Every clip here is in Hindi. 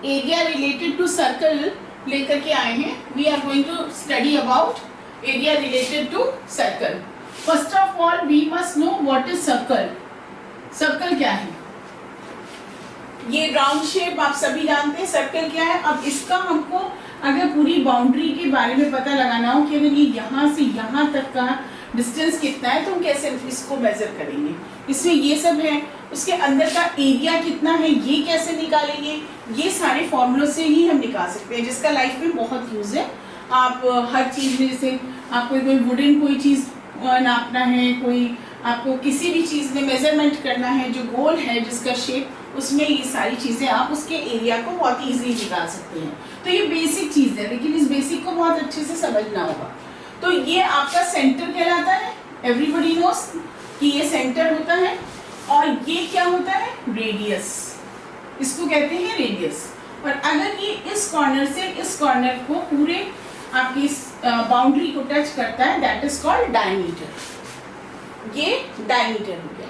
एरिया रिलेटेड टू सर्कल लेकर के आए हैं. We are going to study about area related to circle. First of all we must know what is circle. Circle क्या है? ये राउंड शेप आप सभी जानते हैं. सर्कल क्या है? अब इसका हमको अगर पूरी बाउंड्री के बारे में पता लगाना हो कि अगर ये यहाँ से यहाँ तक का डिस्टेंस कितना है तो हम कैसे इसको मेजर करेंगे. इसमें ये सब है. उसके अंदर का एरिया कितना है ये कैसे निकालेंगे. ये सारे फॉर्मूलों से ही हम निकाल सकते हैं, जिसका लाइफ में बहुत यूज है. आप हर चीज़ में, जैसे आपको कोई वुडन कोई चीज़ नापना है, कोई आपको किसी भी चीज़ में मेजरमेंट करना है जो गोल है जिसका शेप, उसमें ये सारी चीज़ें आप उसके एरिया को बहुत इजीली निकाल सकते हैं. तो ये बेसिक चीज़ है, लेकिन इस बेसिक को बहुत अच्छे से समझना होगा. तो ये आपका सेंटर कहलाता है. एवरीबॉडी नोस कि ये सेंटर होता है. और ये क्या होता है? रेडियस. इसको कहते हैं रेडियस. और अगर ये इस कॉर्नर से इस कॉर्नर को पूरे आपकी बाउंड्री को टच करता है, दैट इज कॉल्ड डायमीटर. ये डायमीटर हो गया.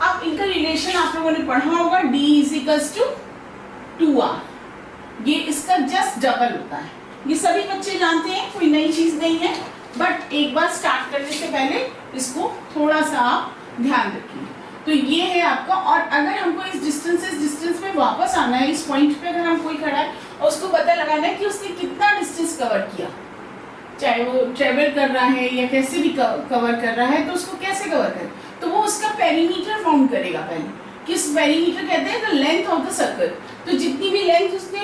अब इनका रिलेशन आप लोगों ने पढ़ा होगा, D = 2R. ये इसका जस्ट डबल होता है. ये सभी बच्चे जानते हैं, कोई नई चीज नहीं है. बट एक बार स्टार्ट करने से पहले इसको थोड़ा सा आप ध्यान रखिए. तो ये है आपका. और अगर हमको इस डिस्टेंस में वापस आना है, इस पॉइंट पे अगर हम कोई खड़ा है और उसको पता लगाना है कि उसने कितना डिस्टेंस कवर किया, चाहे वो ट्रेवल कर रहा है या कैसे भी कवर कर रहा है, तो उसको कैसे कवर करे, तो वो उसका पेरीमीटर फाउंड करेगा पहले. किस पेरीमीटर कहते हैं? The length of the circle. तो जितनी भी लेंथ उसने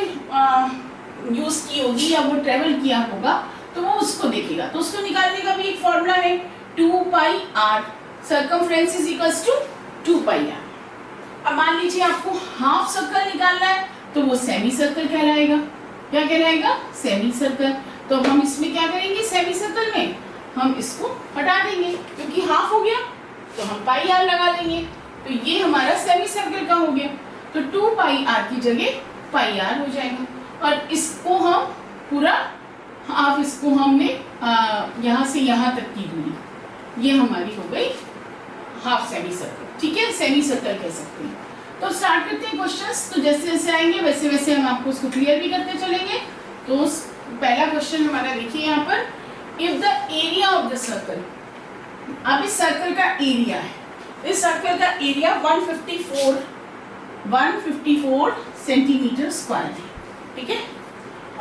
यूज की होगी या वो ट्रेवल किया होगा तो वो उसको देखेगा. तो उसको निकालने का भी एक फॉर्मूला है, 2πr. Circumference is equals to 2πr. अब मान लीजिए आपको हाफ सर्कल निकालना है तो वो सेमी सर्कल कहलाएगा. क्या कहलाएगा? Semi circle. तो हम इसमें क्या करेंगे? सेमी सर्कल में हम इसको हटा देंगे क्योंकि हाफ हो गया, तो हम πr लगा लेंगे. तो ये हमारा सेमी सर्कल का हो गया. तो 2πr की जगह πr हो जाएगा. और इसको हम पूरा हाफ, इसको हमने यहाँ से यहाँ तक की दूरी, ये हमारी हो गई हाफ सेमी सर्कल. ठीक है, सेमी सर्कल कह सकते हैं. तो स्टार्ट करते हैं क्वेश्चंस. तो जैसे जैसे आएंगे वैसे वैसे हम आपको उसको क्लियर भी करते चलेंगे. तो पहला क्वेश्चन हमारा देखिए यहाँ पर, if the area of the circle. अब इस सर्कल का एरिया है, इस सर्कल का एरिया 154 सेंटीमीटर स्क्वायर है. ठीक है.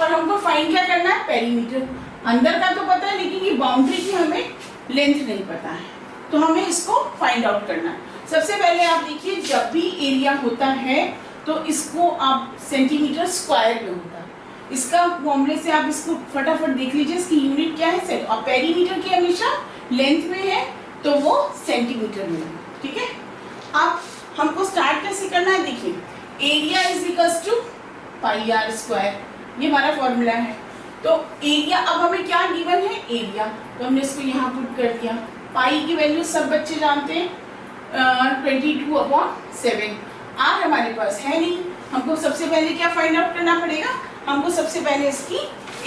और हमको फाइंड क्या करना है? पेरीमीटर. अंदर का तो पता है, लेकिन ये बाउंड्री की हमें लेंथ नहीं पता है, तो हमें इसको फाइंड आउट करना है. सबसे पहले आप देखिए, जब भी एरिया होता है तो इसको आप सेंटीमीटर स्क्वायर में होता है. इसका फॉर्मूले से आप इसको फटाफट देख लीजिए, इसकी यूनिट क्या है? और पेरीमीटर की हमेशा लेंथ में है तो वो सेंटीमीटर में है. ठीक है. अब हमको स्टार्ट कैसे करना है? देखिए, area is equals to πr². ये हमारा फॉर्मूला है. तो एरिया, अब हमें क्या गिवन है? एरिया. तो हमने इसको यहाँ पुट कर दिया. पाई की वैल्यू सब बच्चे जानते हैं, 22/7. आर हमारे पास है नहीं. हमको सबसे पहले क्या फाइंड आउट करना पड़ेगा? हमको सबसे पहले इसकी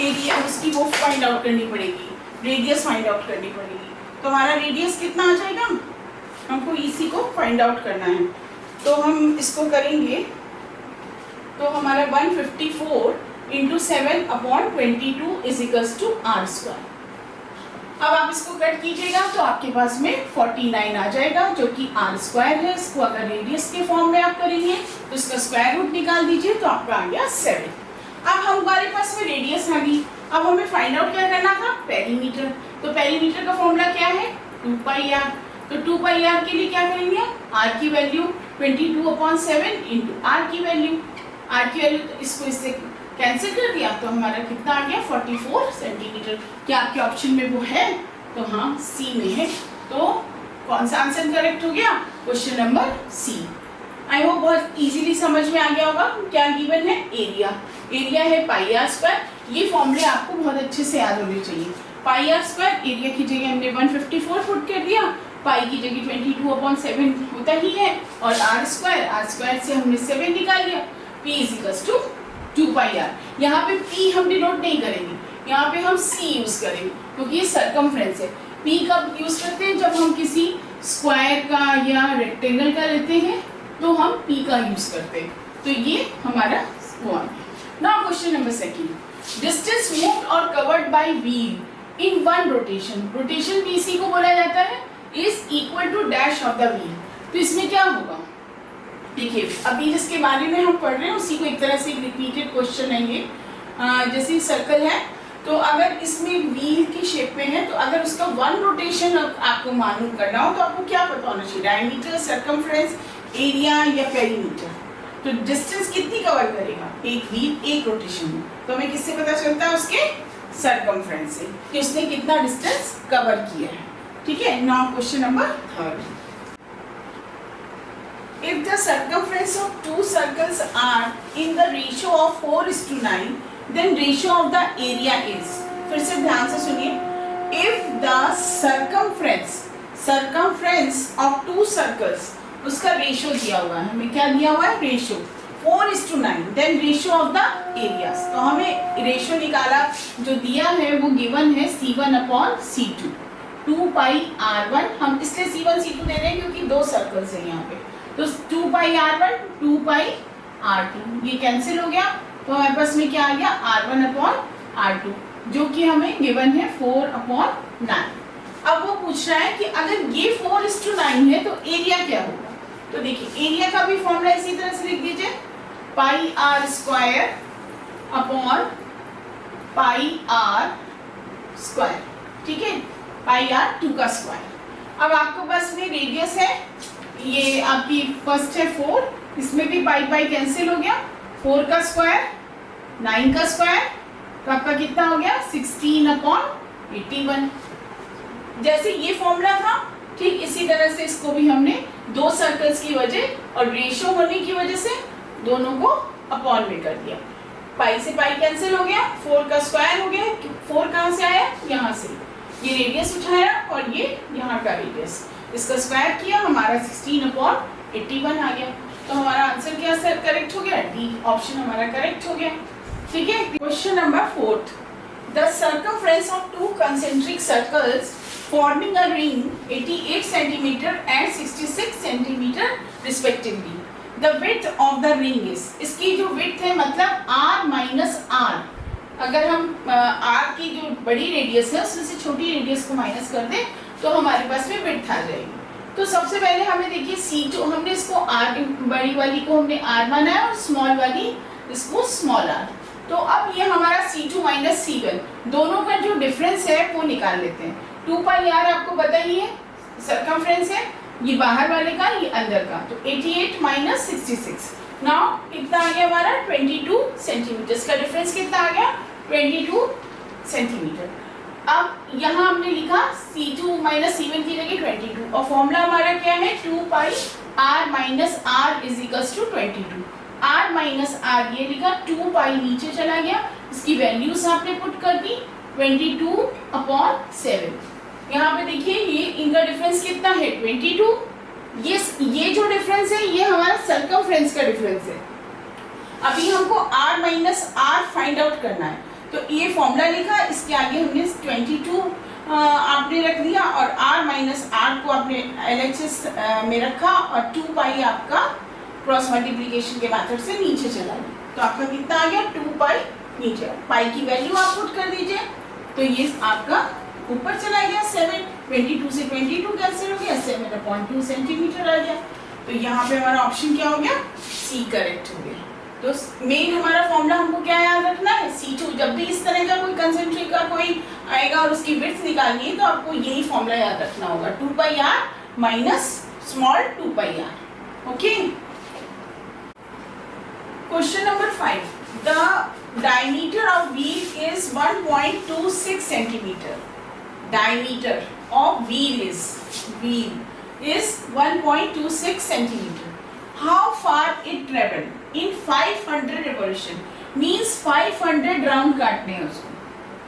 एरिया, उसकी वो फाइंड आउट करनी पड़ेगी, रेडियस फाइंड आउट करनी पड़ेगी. तो हमारा रेडियस कितना आ जाएगा? हमको इसी को फाइंड आउट करना है. तो हम इसको करेंगे. तो हमारा 154 × 7/22 इज इक्वल्स टू r². अब आप इसको कट कीजिएगा तो आपके पास में 49 आ जाएगा, जो कि r² है. इसको अगर रेडियस के फॉर्म में आप करेंगे तो इसका स्क्वायर रूट निकाल दीजिए तो आपका आ गया 7. अब हमारे पास में रेडियस आ गई. अब हमें फाइंड आउट क्या करना था? पेरीमीटर. तो पेरीमीटर का फॉर्मूला क्या है? 2πr. तो 2πr के लिए क्या करेंगे? r की वैल्यू 22/7 × r की वैल्यू. तो इसको इससे कैंसिल कर दिया तो हमारा कितना आ गया? 44 सेंटीमीटर. क्या आपके ऑप्शन में वो है? तो हाँ, सी में है. तो कौन सा आंसर करेक्ट हो गया? Question number C. I hope बहुत इजीली समझ में आ गया होगा. क्या गिवन है? एरिया. एरिया है πr². ये फॉर्मूले आपको बहुत अच्छे से याद होने चाहिए. πr², एरिया की जगह हमने 154 पुट कर दिया, पाई की जगह 22/7 होता ही है, और r² से हमने 7 निकाल लिया. p = 2πr. यहाँ पे p हम डिनोट नहीं करेंगे, यहाँ पे हम c यूज करेंगे क्योंकि ये सर्कमफ्रेंस है. p कब यूज करते हैं? जब हम किसी स्क्वायर का या रेक्टेंगल का लेते हैं तो हम p का यूज करते हैं. तो ये हमारा हुआ. Now question number second, distance moved और covered by wheel in one rotation, rotation भी इसी को बोला जाता है, is equal to dash of the wheel. तो इसमें क्या होगा, देखिए अभी जिसके बारे में हम पढ़ रहे हैं उसी को एक तरह से रिपीटेड क्वेश्चन है ये। जैसे सर्कल है तो अगर इसमें व्हील की शेप में है तो अगर उसका वन रोटेशन आपको मालूम करना हो तो आपको क्या पता होना चाहिए, डायमीटर, सर्कमफ्रेंस, एरिया या पेरीमीटर। तो डिस्टेंस कितनी कवर करेगा एक व्हील एक रोटेशन में, तो हमें किससे पता चलता है, उसके सर्कमफ्रेंस से कि उसने कितना डिस्टेंस कवर किया है। ठीक है, now question number third, if the circumference of two circles are in the ratio of 4:9 then ratio of the area is, फिर से ध्यान से सुनिए, if the circumference of two circles, उसका रेशियो दिया हुआ है, हमें क्या दिया हुआ है, ratio 4:9 then ratio of the areas, तो हमें रेशियो निकाला, जो दिया है वो गिवन है C1/C2 2 पाई R1, हम इसलिए C1 C2 दे रहे हैं क्योंकि दो सर्कल्स हैं यहाँ पे, तो 2 पाई R1 2 पाई R2, ये कैंसिल हो गया, तो हमारे पास में क्या आ गया R1/R2, जो कि हमें गिवन है 4/9। अब वो पूछ रहा है कि अगर ये 4:9 है तो एरिया क्या होगा, तो देखिए एरिया का भी फॉर्मूला इसी तरह से लिख दीजिए, पाई R square upon pi R square, ठीक है, पाई R 2 का स्क्वायर। अब आपको बस में रेडियस है, ये आपकी फर्स्ट है 4, इसमें भी पाई पाई कैंसिल हो गया, 4 का स्क्वायर 9 का स्क्वायर, तो आपका कितना हो गया 16/81। जैसे ये फॉर्मूला था ठीक इसी तरह से इसको भी हमने दो सर्कल्स की वजह और रेशियो होने की वजह से दोनों को अपॉन में कर दिया, पाई से पाई कैंसिल हो गया, 4 का स्क्वायर हो गया, 4 कहाँ से आया, यहाँ से, ये रेडियस उठाया और ये यहाँ का रेडियस, इसका स्क्वायर किया, हमारा 16/81 आ गया। तो हमारा आंसर क्या सर करेक्ट हो गया, डी ऑप्शन हमारा करेक्ट हो गया। ठीक है, question number 4, the circumference of two concentric circles forming a ring 88 centimetre and 66 centimetre respectively, the width of the ring is, इसकी जो विड्थ है मतलब r-r, अगर हम r की जो बड़ी रेडियस है उसमें से छोटी रेडियस को माइनस कर दें तो हमारे पास में विड्थ आ जाएगी। तो सबसे पहले हमें देखिए C2, हमने इसको R, बड़ी वाली को हमने R माना है और स्मॉल वाली इसको स्मॉल r, तो अब ये हमारा C2 माइनस C1 दोनों का जो डिफरेंस है वो निकाल लेते हैं। 2 पाई r आपको पता ही है सर्कमफ्रेंस है, ये बाहर वाले का ये अंदर का, तो 88 माइनस 66, नाउ कितना आ गया हमारा 22 सेंटीमीटर, इसका डिफरेंस कितना आ गया 22 सेंटीमीटर। अब यहाँ हमने लिखा C2 माइनस C1 की जगह 22 और फॉर्मूला हमारा क्या है 2 pi r minus r is equals to 22, r minus r ये लिखा, 2 पाई नीचे चला गया, इसकी वैल्यूज आपने पुट कर दी 22/7। यहाँ पे देखिए ये इनका डिफरेंस कितना है 22, ये जो डिफरेंस है ये हमारा सर्कमफ्रेंस का डिफरेंस है। अभी हमको r minus r find out करना है, तो ये फॉर्मूला लिखा, इसके आगे हमने 22 आपने रख दिया और r माइनस r को आपने LHS में रखा और 2 पाई आपका क्रॉस मल्टीप्लिकेशन के मेथड से नीचे चला गया, तो आपका कितना आ गया 2 पाई, नीचे पाई की वैल्यू आप पुट कर दीजिए, तो ये आपका ऊपर चला गया 7, 22 से 22 कैंसिल हो गया, 7/2 सेंटीमीटर आ गया। तो यहाँ पे हमारा ऑप्शन क्या हो गया, सी करेक्ट हो गया। तो मेन हमारा फॉर्मूला हमको क्या याद रखना है, C2, जब भी इस तरह का कोई कंसेंट्रिक का कोई आएगा और उसकी विड्थ निकालनी है तो आपको यही फॉर्मूला याद रखना होगा, 2 pi r minus small 2 pi r। Okay, question number 5, the diameter of wheel is 1.26 centimetre, diameter of wheel is 1.26 centimetre, how far it travel in 500 revolution, means 500 round काटने हैं उसको,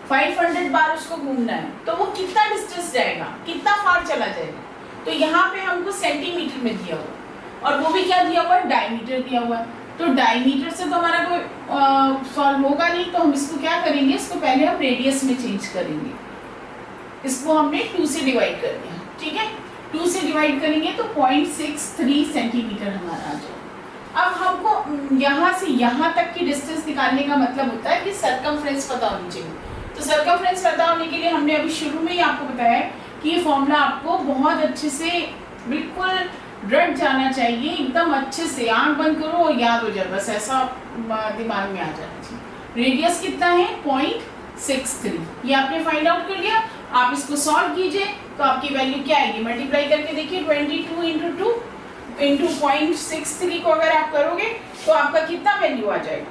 500 बार उसको घूमना है, तो वो कितना डिस्टेंस जाएगा, कितना फार चला जाएगा। तो यहाँ पे हमको सेंटीमीटर में दिया हुआ और वो भी क्या दिया हुआ है, डायमीटर दिया हुआ है। तो डायमीटर से तो हमारा कोई सॉल्व होगा नहीं, तो हम इसको क्या करेंगे, इसको पहले हम रेडियस में चेंज करेंगे, इसको हमने 2 से डिवाइड कर दिया। ठीक है, 2 से डिवाइड करेंगे तो 0.63 सेंटीमीटर हमारा आ जाएगा। अब हमको यहाँ से यहाँ तक की डिस्टेंस निकालने का मतलब होता है कि सर्कमफ्रेंस पता होनी चाहिए। तो सर्कमफ्रेंस पता होने के लिए हमने अभी शुरू में ही आपको बताया है कि ये फॉर्मूला आपको बहुत अच्छे से बिल्कुल रट जाना चाहिए, एकदम अच्छे से आंख बंद करो और याद हो जाए, बस ऐसा दिमाग में आ जाना चाहिए। रेडियस कितना है 0.63, ये आपने फाइंड आउट कर लिया। आप इसको सॉल्व कीजिए तो आपकी वैल्यू क्या आएगी, मल्टीप्लाई करके देखिए 22 इंटू 2 इंटू 0.63 को अगर आप करोगे तो आपका कितना वैल्यू आ जाएगा,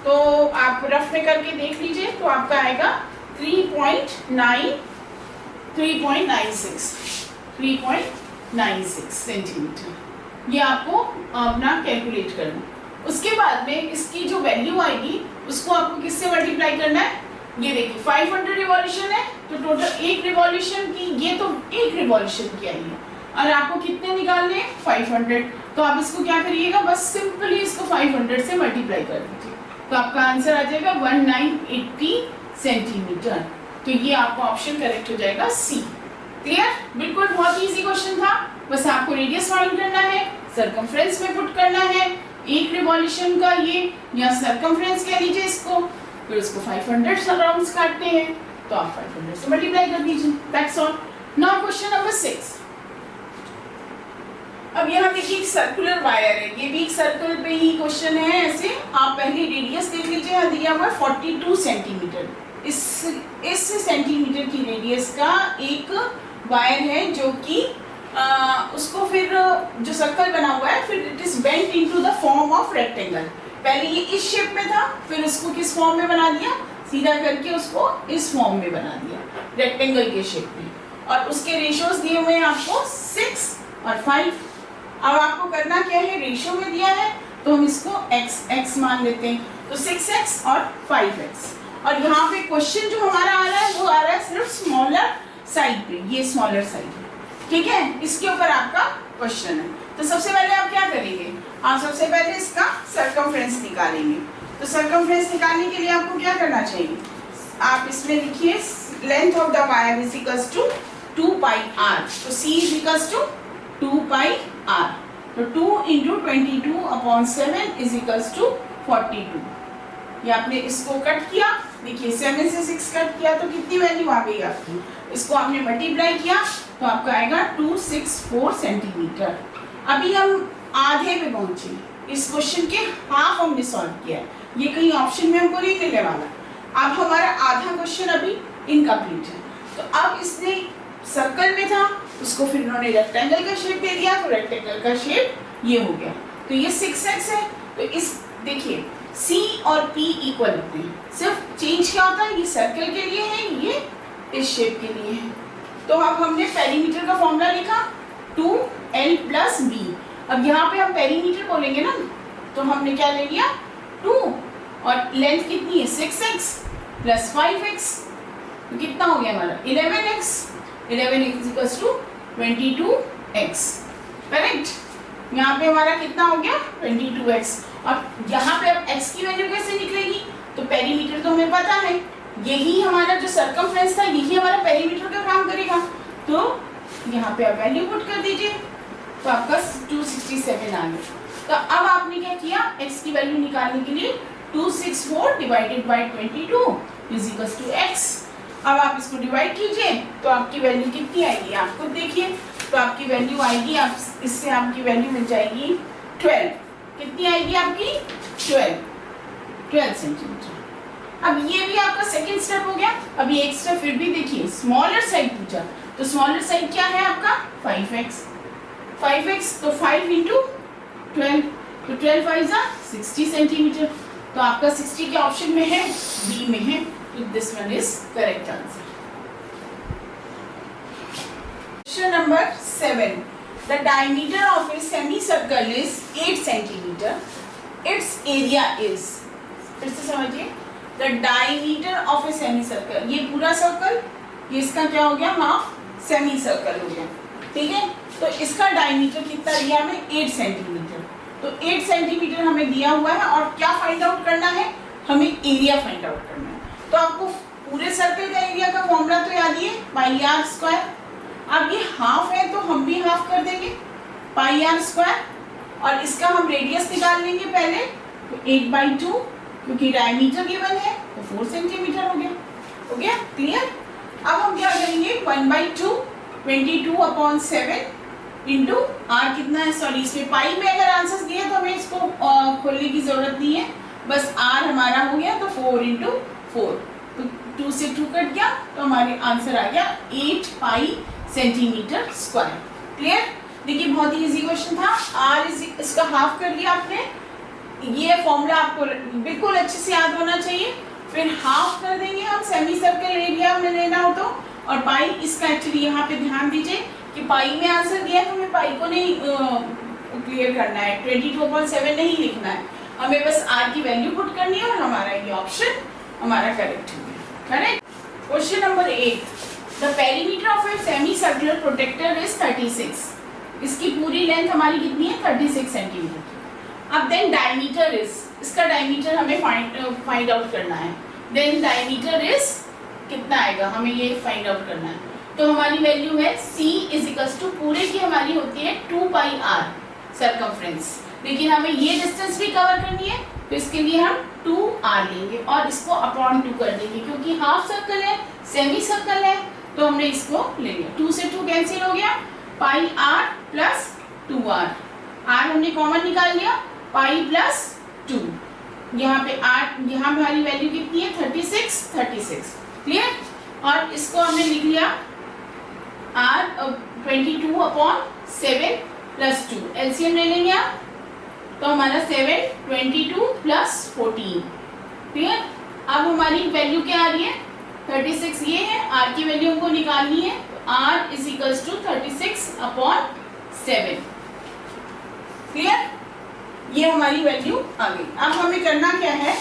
तो आप रफ में करके देख लीजिए तो आपका आएगा 3.96 सेंटीमीटर। ये आपको अपना कैलकुलेट करना। उसके बाद में इसकी जो वैल्यू आएगी उसको आपको किससे मल्टीप्लाई करना है, ये देखिए 500 रिवॉल्यूशन है तो टोटल एक रिवॉल्यूशन की, ये तो एक रिवॉल्यूशन की आई है और आपको कितने निकालने हैं 500। तो आप इसको क्या करिएगा, बस सिंपली इसको 500 से मल्टीप्लाई कर दीजिए तो आपका आंसर आ जाएगा 1980 सेंटीमीटर। तो ये आपका ऑप्शन करेक्ट हो जाएगा सी। क्लियर, बिल्कुल बहुत इजी क्वेश्चन था। बस आपको रेडियस फाइंड करना है, सर्कमफ्रेंस में पुट करना है, एक रिवॉल्यूशन का ये या सर्कमफ्रेंस कह लीजिए इसको, फिर उसको 500 राउंड्स काटते हैं तो आप 500 से मल्टीप्लाई कर दीजिए, that's all. Now question number 6। अब यहाँ देखिए एक सर्कुलर वायर है, ये भी एक सर्कल पे ही क्वेश्चन है। ऐसे आप पहले रेडियस देख लीजिए, यहाँ दिया हुआ है 42 सेंटीमीटर। इस सेंटीमीटर की रेडियस का एक वायर है जो कि उसको फिर जो सर्कल बना हुआ है फिर it is bent into the form of rectangle. पहले ये इस शेप में था, फिर उसको किस फॉर्म में बना दिया, सीधा करके उसको इस फॉर्म में बना दिया रेक्टेंगल के शेप में। और उसके रेशियोज दिए हुए हैं आपको 6 और 5। अब आपको करना क्या है, रेशियो में दिया है तो हम इसको x मान लेते हैं, तो 6x और 5x। और यहाँ पे क्वेश्चन जो हमारा आ रहा है वो आ रहा है सिर्फ स्मॉलर साइड पे, ये स्मॉलर साइड है, ठीक है, इसके ऊपर आपका क्वेश्चन है। तो सबसे पहले आप क्या करेंगे, आप सबसे पहले इसका सर्कमफ्रेंस निकालेंगे। तो सर्कमफ्रेंस निकालने के लिए आपको क्या करना चाहिए, आप इसमें लिखिए length of the wire is equals to 2 pi r, तो c is equals to 2 pi r, तो 2 इंटू 22/7 इज इक्वल्स टू 42। ये आपने इसको कट किया, देखिए 7 से 6 कट किया तो कितनी वैल्यू आ गई आपकी, इसको आपने मल्टीप्लाई किया तो आपका आएगा 264 सेंटीमीटर। अभी हम आधे पे पहुंचे, इस क्वेश्चन के हाफ हमने सॉल्व किया है, ये कहीं ऑप्शन में हमको नहीं मिलने वाला। अब हमारा आधा क्वेश्चन अभी इनकम्प्लीट है। तो अब इसने सर्कल में था, उसको फिर उन्होंने रेक्टेंगल का शेप दे दिया, तो रेक्टेंगल का शेप ये हो गया, तो ये 6x है। तो इस देखिए C और P इक्वल होते हैं, सिर्फ चेंज क्या होता है, ये सर्कल के लिए है, ये इस शेप के लिए है। तो अब हमने पेरीमीटर का फॉर्मूला लिखा 2l + b। अब यहाँ पे हम पेरीमीटर बोलेंगे ना, तो हमने क्या ले लिया 2 और लेंथ कितनी है 6x + 5x, तो कितना हो गया हमारा 11x। 11 = 22x, correct. यहाँ पे हमारा कितना हो गया 22x। और यहाँ पे अब x की वैल्यू कैसे निकलेगी, तो पेरीमीटर तो हमें पता है, यही हमारा जो सर्कमफ्रेंस था यही हमारा पेरीमीटर का काम करेगा। तो यहाँ पे आप वैल्यू पुट कर दीजिए तो आपका 267 आ गया। तो अब आपने क्या किया, x की वैल्यू निकालने के लिए 264 divided by 22 is equals to x। अब आप इसको डिवाइड कीजिए तो आपकी वैल्यू कितनी आएगी, आप खुद देखिए। तो आपकी वैल्यू आएगी, आप इससे आपकी वैल्यू मिल जाएगी 12। कितनी आएगी आपकी 12 सेंटीमीटर। अब ये भी आपका सेकेंड स्टेप हो गया। अभी एक स्टेप फिर भी देखिए, स्मॉलर साइड पूछा, तो स्मॉलर साइड क्या है आपका 5x। तो 5 इंटू 12, तो 12 5 60 सेंटीमीटर। तो आपका 60 के ऑप्शन में है, बी में है, तो this one is correct answer. Question number 7। The diameter of a semicircle is 8 centimeter. Its area is, फिर से समझिए, the diameter of a semicircle, ये पूरा सर्कल, ये इसका क्या हो गया हाफ सेमीसर्कल हो गया, ठीक है। तो इसका डायमीटर कितना दिया हमें 8 सेंटीमीटर। तो 8 सेंटीमीटर हमें दिया हुआ है और क्या फाइंड आउट करना है, हमें एरिया फाइंड आउट करना है। तो आपको पूरे सर्कल का एरिया का फॉर्मूला तो याद ही है, पाई आर स्क्वायर। अब ये हाफ है तो हम भी हाफ कर देंगे, पाई आर स्क्वायर। और इसका हम रेडियस निकाल लेंगे पहले, तो 8/2 क्योंकि डायमीटर गिवन है तो 4 सेंटीमीटर हो गया क्लियर। अब हम क्या करेंगे 1/2 22/7 इंटू आर कितना है, सॉरी इसमें पाई में अगर आंसर्स दिए तो हमें इसको खोलने की जरूरत नहीं है, बस आर हमारा हो गया तो 4 × 4, तो 2 से 2 कट गया तो हमारे आंसर आ गया 8 पाई सेंटीमीटर स्क्वायर। क्लियर। देखिए बहुत ही इजी क्वेश्चन था। आर इसका हाफ कर लिया आपने, ये फॉर्मूला आपको बिल्कुल अच्छे से याद होना चाहिए। फिर हाफ कर देंगे हम सेमी सर्कल एरिया में लेना हो तो, और पाई इसका एक्चुअली यहाँ पे ध्यान दीजिए कि पाई में आंसर दिया है तो हमें पाई को नहीं क्लियर करना है, 22/7 नहीं लिखना है, हमें बस आर की वैल्यू पुट करनी है और हमारा ये ऑप्शन हमारा करेक्ट हो गया। Correct. Question number 8, the perimeter of a semi circular protractor is 36। इसकी पूरी लेंथ हमारी कितनी है 36 सेंटीमीटर। अब देन डायमीटर इज, इसका डायमीटर हमें फाइंड आउट करना है। देन डायमीटर इज कितना आएगा हमें ये फाइंड आउट करना है, तो हमारी वैल्यू है c = पूरे की हमारी होती है 2πr सर्कमफ्रेंस, लेकिन हमें ये डिस्टेंस भी कवर करनी है तो इसके लिए हम 2r लेंगे और इसको अपॉन 2 कर देंगे, क्योंकि हाफ सर्कल है सेमी सर्कल है तो हमने इसको ले लिया। 2 से 2 कैंसिल हो गया, πr + 2r, r हमने कॉमन निकाल लिया, पाई + 2, यहाँ पे r, यहाँ हमारी वैल्यू कितनी है 36। क्लियर। और इसको हमने लिख लिया r 22/7 + 2, एलसीएम ले लेंगे आप तो हमारा 7, 22 + 14। क्लियर। अब हमारी वैल्यू क्या आ रही है 36 ये है, r की वैल्यू हमको निकालनी है, तो r = 36/7। क्लियर। ये हमारी वैल्यू आ गई। अब हमें करना क्या है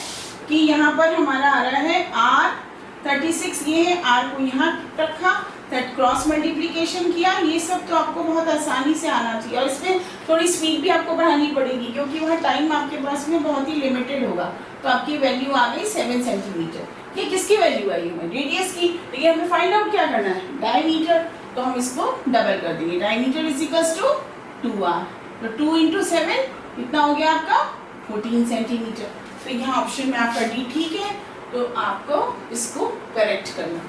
कि यहाँ पर हमारा आ रहा है r 36 ये है, r को यहाँ रखा, क्रॉस मल्टीप्लीकेशन किया, ये सब तो आपको बहुत आसानी से आना चाहिए और इसमें थोड़ी स्पीड भी आपको बढ़ानी पड़ेगी क्योंकि वह टाइम आपके पास में बहुत ही लिमिटेड होगा। तो आपकी वैल्यू आ गई 7 सेंटीमीटर। ये किसकी वैल्यू आई है रेडियस की, लेकिन हमें फाइंड आउट क्या करना है डायमीटर, तो हम इसको डबल कर देंगे, डायमीटर = 2r, तो 2 × 7 कितना हो गया आपका 14 सेंटीमीटर। तो यहाँ ऑप्शन में आपका डी ठीक है, तो आपको इसको करेक्ट करना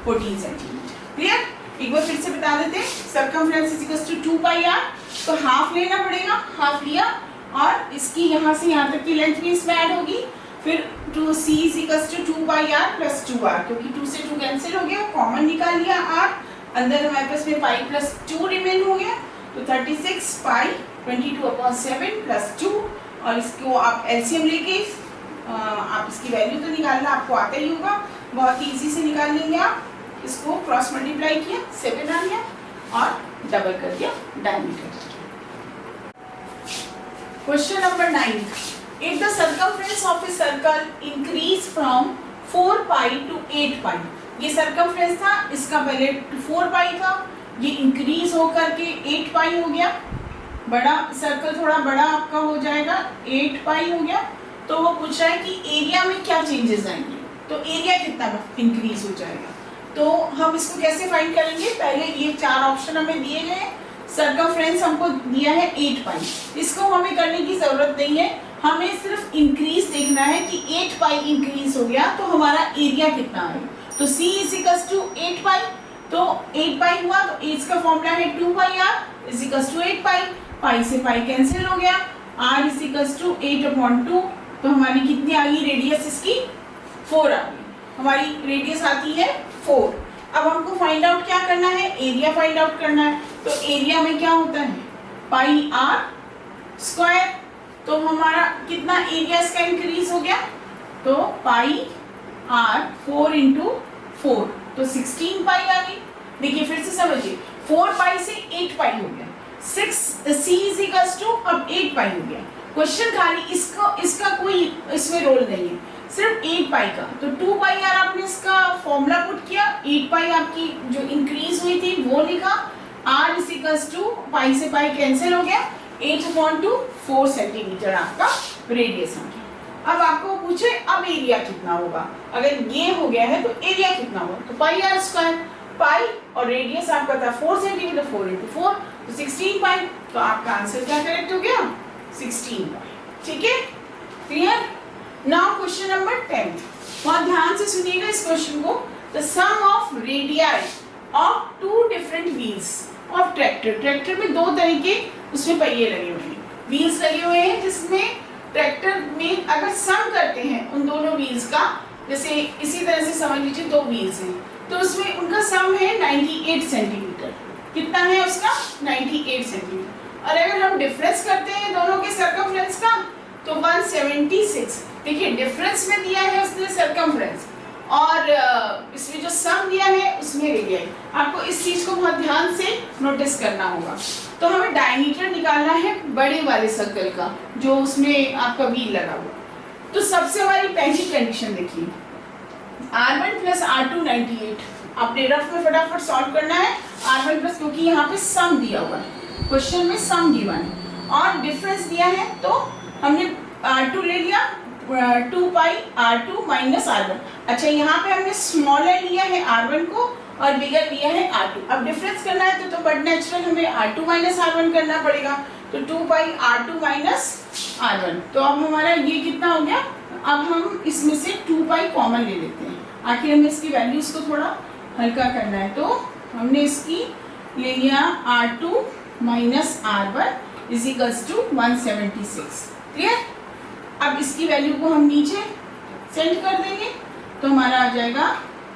14 सेंटीमीटर। क्लियर। एक बार फिर से बता देते हैं, सर्कमफ्रेंस = 2πr, तो हाफ लेना पड़ेगा, हाफ लिया और इसकी यहाँ से यहाँ तक की लेंथ भी इसमें ऐड होगी। फिर c = 2πr + 2r, क्योंकि 2 से 2 कैंसिल हो गया, कॉमन निकाल लिया r, अंदर हमारे पास में पाई + 2 रिमेन हो गया, तो 36 पाई 22/7 + 2, और इसको आप एलसीएम लेके आप इसकी वैल्यू तो निकालना आपको आता ही होगा, बहुत ही इजी से निकाल लेंगे आप। इसको क्रॉस मल्टीप्लाई किया 7 आ गया और डबल कर दिया diameter. Question number 9, if the circumference of a circle increase from 4π to 8π, ये सर्कमफ्रेंस था, इसका पहले 4π था, ये इंक्रीज होकर के 8π हो गया, बड़ा सर्कल थोड़ा बड़ा आपका हो जाएगा, 8π हो गया। तो वो पूछ रहा है कि एरिया में क्या चेंजेस आएंगे, तो एरिया कितना इंक्रीज हो जाएगा, तो हम इसको कैसे फाइंड करेंगे। पहले ये 4 ऑप्शन हमें दिए गए, सर्कमफ्रेंस हमको दिया है 8π, इसको हमें करने की जरूरत नहीं है, हमें सिर्फ इंक्रीज देखना है कि 8π इंक्रीज हो गया तो हमारा एरिया कितना है। तो c = 8π, तो 8π हुआ तो इसका फॉर्मूला है 2πr = 8π, पाई से पाई कैंसिल हो गया, r = 8/2, तो हमारी कितनी आ गई रेडियस इसकी 4 आ गई, हमारी रेडियस आती है 4। अब हमको फाइंड आउट क्या करना है, एरिया फाइंड आउट करना है, तो एरिया में क्या होता है πr², तो हमारा कितना एरिया इसका इंक्रीज हो गया, तो πr 4 × 4, तो 16π आ गई। देखिए फिर से समझिए, 4π से 8π हो गया, c = अब 8π हो गया। क्वेश्चन खाली इसका कोई इसमें रोल नहीं है, सिर्फ 8π का, तो 2πr आपने इसका फॉर्मूला पुट किया, 8π आपकी जो इंक्रीज हुई थी वो लिखा, r = पाई से पाई कैंसिल हो गया, 8/2 4 सेंटीमीटर आपका रेडियस आ गया। अब आपको पूछे अब एरिया कितना होगा, अगर ये हो गया है तो एरिया कितना होगा, तो πr², पाई और रेडियस आपका था 4 सेंटीमीटर, 4 × 4 तो 16π, तो आपका आंसर क्या करेक्ट हो गया 16y। ठीक है, क्लियर। नाउ क्वेश्चन नंबर 10, बहुत ध्यान से सुनिएगा इस क्वेश्चन को। The sum of radius of two different wheels of tractor. Tractor में दो तरह के उसमें पहिए लगे हुए हैं, व्हील्स लगे हुए हैं, जिसमें ट्रैक्टर में अगर सम करते हैं उन दोनों व्हील्स का, जैसे इसी तरह से समझ लीजिए दो व्हील्स हैं, तो उसमें उनका सम है 98 सेंटीमीटर। कितना है उसका? 98 सेंटीमीटर। और अगर हम डिफरेंस करते हैं दोनों के सर्कमफ्रेंस का तो 176। देखिए डिफरेंस में दिया है उसने सर्कमफ्रेंस, और इसमें जो सम दिया है उसमें रेडियस। आपको इस चीज को बहुत ध्यान से नोटिस करना होगा। तो हमें डायमीटर निकालना है बड़े वाले सर्कल का, जो उसमें आपका व्हील लगा हुआ। तो सबसे हमारी पहली कंडीशन देखिए, R1 प्लस R2 98। आपने रफ में फटाफट सॉल्व करना है। R1 प्लस, क्योंकि यहाँ पे सम दिया हुआ है, क्वेश्चन में सम गिवन है और डिफरेंस दिया है, तो हमने R2 ले लिया 2 पाई R2 माइनस R1। अच्छा, यहाँ पे हमने स्मॉलर लिया है R1 को और बिगर लिया है R2। अब डिफरेंस करना है तो बट नेचुरल हमें R2 माइनस R1 करना पड़ेगा, तो 2 पाई R2 माइनस R1। तो अब हमारा ये कितना हो गया? अब हम इसमें से 2 पाई कॉमन ले लेते हैं, आखिर हमें इसकी वैल्यूज को थोड़ा हल्का करना है। तो हमने इसकी ले लिया R2 minus R1 is equals to 176। Clear. अब इसकी वैल्यू को हम नीचे सेंड कर देंगे, तो हमारा आ जाएगा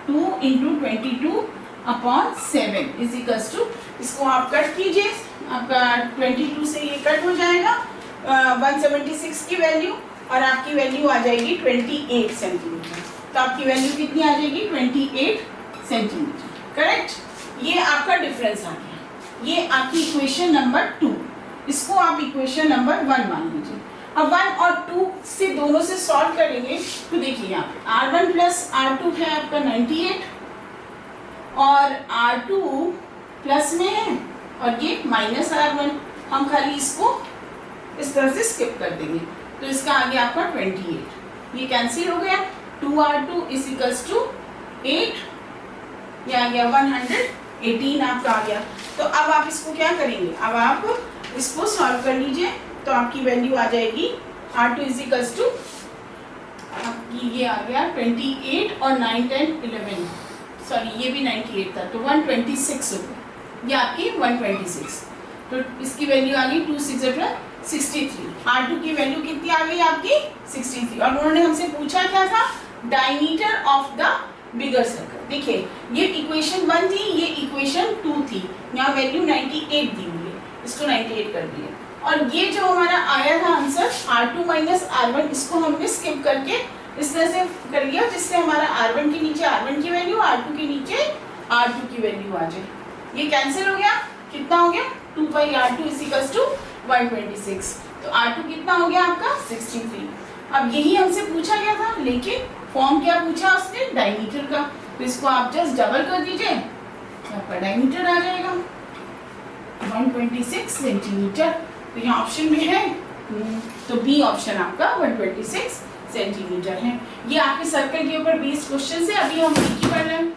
2 into 22 upon 7 is equals to, इसको आप कट कीजिए, आपका 22 से ये कट हो जाएगा 176 की वैल्यू, और आपकी वैल्यू आ जाएगी 28 सेंटीमीटर। तो आपकी वैल्यू कितनी आ जाएगी? 28 सेंटीमीटर। करेक्ट। ये आपका डिफरेंस आ गया। ये आपकी इक्वेशन नंबर 2, इसको आप इक्वेशन नंबर 1 मान लीजिए। अब 1 और 2 से दोनों से सॉल्व करेंगे तो देखिए यहाँ पे R1 प्लस R2 है आपका 98 और R2 प्लस में है और ये माइनस R1। हम खाली इसको इस तरह से स्किप कर देंगे, तो इसका आ गया आपका 28। ये कैंसिल हो गया, 2R2 इज इक्वल्स टू 8, ये आ गया 118 आपका आ गया। तो अब आप इसको क्या करेंगे? अब आप इसको सॉल्व कर लीजिए, तो आपकी वैल्यू आ जाएगी R2 इज इक्वल्स टू, आपकी ये आ गया 28 और 9 10 11, सॉरी ये भी 98 था, तो 126 हो गया, ये आपकी 126। तो इसकी वैल्यू आ गई 2 6 63। R2 की वैल्यू कितनी आ गई आपकी? 63। और उन्होंने हमसे पूछा क्या था? Diameter of the bigger circle. देखिए ये इक्वेशन 1 थी, ये इक्वेशन 2 थी, यहाँ वैल्यू 98 दी हुई है, इसको 98 कर दिए। और ये जो हमारा आया था आंसर R2 माइनस R1, इसको हमने स्किप करके इस तरह से कर लिया, जिससे हमारा R1 के नीचे R1 की वैल्यू, R2 के नीचे R2 की वैल्यू आ जाए। ये कैंसिल हो गया, कितना हो गया? 2 पाई R2 इज इक्वल्स टू 126। तो R2 कितना हो गया आपका? 63। अब यही हमसे पूछा गया था, लेकिन फॉर्म क्या पूछा उसने? डायमीटर का। तो इसको आप जस्ट डबल कर दीजिए, आपका डायमीटर आ जाएगा 126 सेंटीमीटर। तो यहाँ ऑप्शन में है, तो बी ऑप्शन आपका 126 सेंटीमीटर है। ये आपके सर्कल के ऊपर 20 क्वेश्चन है, अभी हम एक ही पढ़ रहे हैं।